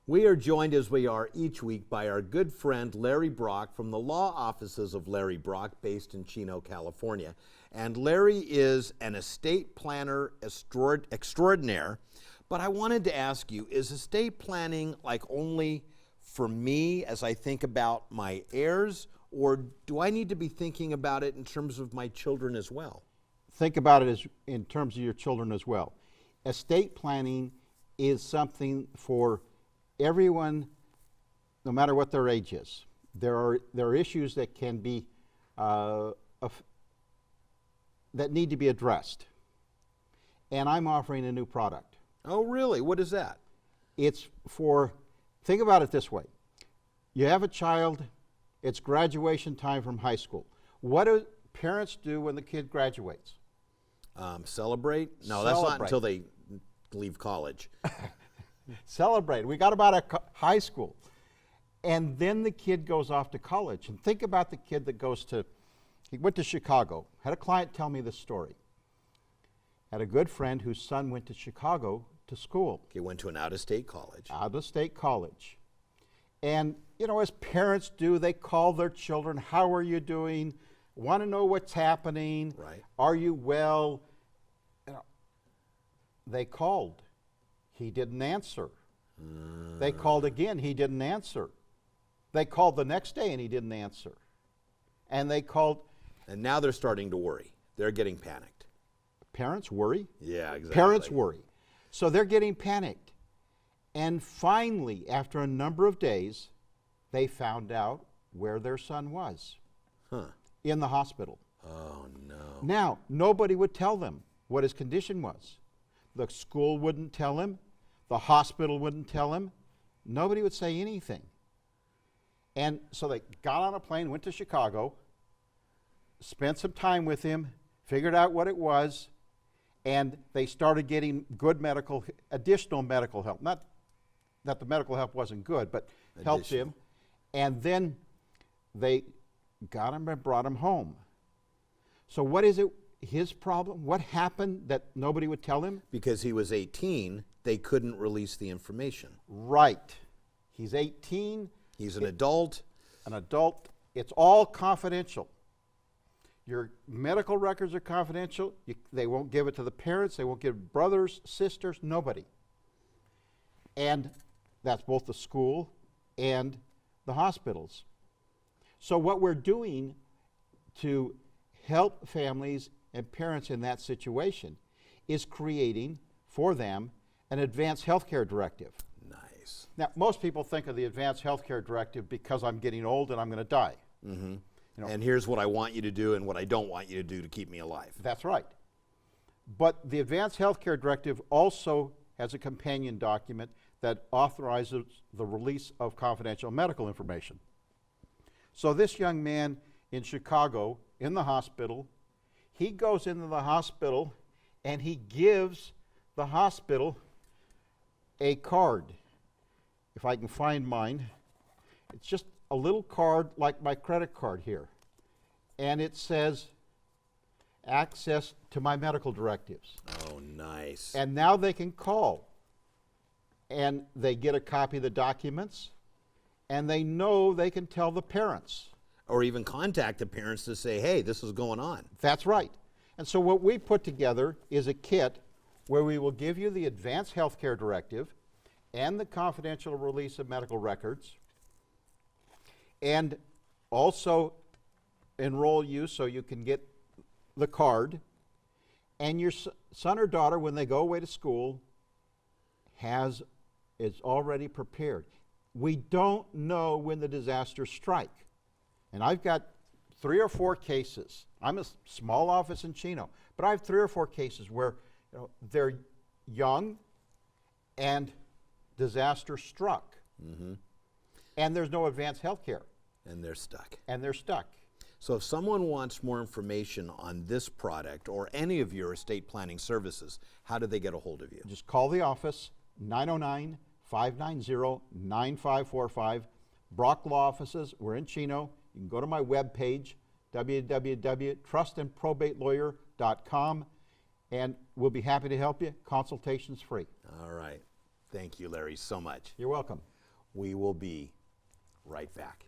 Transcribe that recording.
We are joined as we are each week by our good friend Larry Brock from the law offices of Larry Brock, based in Chino, California. And Larry is an estate planner extraordinaire. But I wanted to ask you, is estate planning like only for me as I think about my heirs, or do I need to be thinking about it in terms of my children as well? Think about it as in terms of your children as well. Estate planning is something for everyone, no matter what their age is. There are issues that can be that need to be addressed, and I'm offering a new product. Oh, really? What is that? It's for, think about it this way. You have a child, it's graduation time from high school. What do parents do when the kid graduates? Celebrate? No, that's not until they leave college. Celebrate. We got about high school. And then the kid goes off to college. And think about the kid that he went to Chicago. Had a client tell me this story. Had a good friend whose son went to Chicago to school. He went to an out-of-state college. Out-of-state college. And, you know, as parents do, they call their children, how are you doing? Want to know what's happening? Right. Are you well? You know, they called. He didn't answer. They called again. He didn't answer. They called the next day and he didn't answer. And they called. And now they're starting to worry. They're getting panicked. Parents worry. Yeah, exactly. Parents worry. So they're getting panicked. And finally, after a number of days, they found out where their son was. In the hospital. Oh, no. Now, nobody would tell them what his condition was. The school wouldn't tell him. The hospital wouldn't tell him. Nobody would say anything. And so they got on a plane, went to Chicago, spent some time with him, figured out what it was, and they started getting good additional medical help. Not that the medical help wasn't good, but helped him. And then they got him and brought him home. So what is it, his problem? What happened that nobody would tell him? Because he was 18, they couldn't release the information. Right. He's 18. He's an adult. An adult. It's all confidential. Your medical records are confidential. They won't give it to the parents. They won't give brothers, sisters, nobody. And that's both the school and the hospitals. So what we're doing to help families and parents in that situation is creating for them an advanced healthcare directive. Nice. Now, most people think of the advanced healthcare directive because I'm getting old and I'm going to die. Mm-hmm. You know, and here's what I want you to do and what I don't want you to do to keep me alive. That's right. But the advanced healthcare directive also has a companion document that authorizes the release of confidential medical information. So this young man in Chicago, in the hospital, he goes into the hospital and he gives the hospital a card. If I can find mine, it's just a little card like my credit card here. And it says, access to my medical directives. Oh, nice. And now they can call. And they get a copy of the documents. And they know they can tell the parents. Or even contact the parents to say, hey, this is going on. That's right. And so what we put together is a kit where we will give you the advanced healthcare directive and the confidential release of medical records, and also enroll you so you can get the card, and your son or daughter, when they go away to school, is already prepared. We don't know when the disasters strike. And I've got 3 or 4 cases. I'm a small office in Chino, but I have 3 or 4 cases where they're young and disaster struck. Mm-hmm. And there's no advanced health care. And they're stuck. And they're stuck. So if someone wants more information on this product or any of your estate planning services, how do they get a hold of you? Just call the office, 909-590-9545. Brock Law Offices, we're in Chino. You can go to my webpage, www.trustandprobatelawyer.com, and we'll be happy to help you. Consultation's free. All right. Thank you, Larry, so much. You're welcome. We will be right back.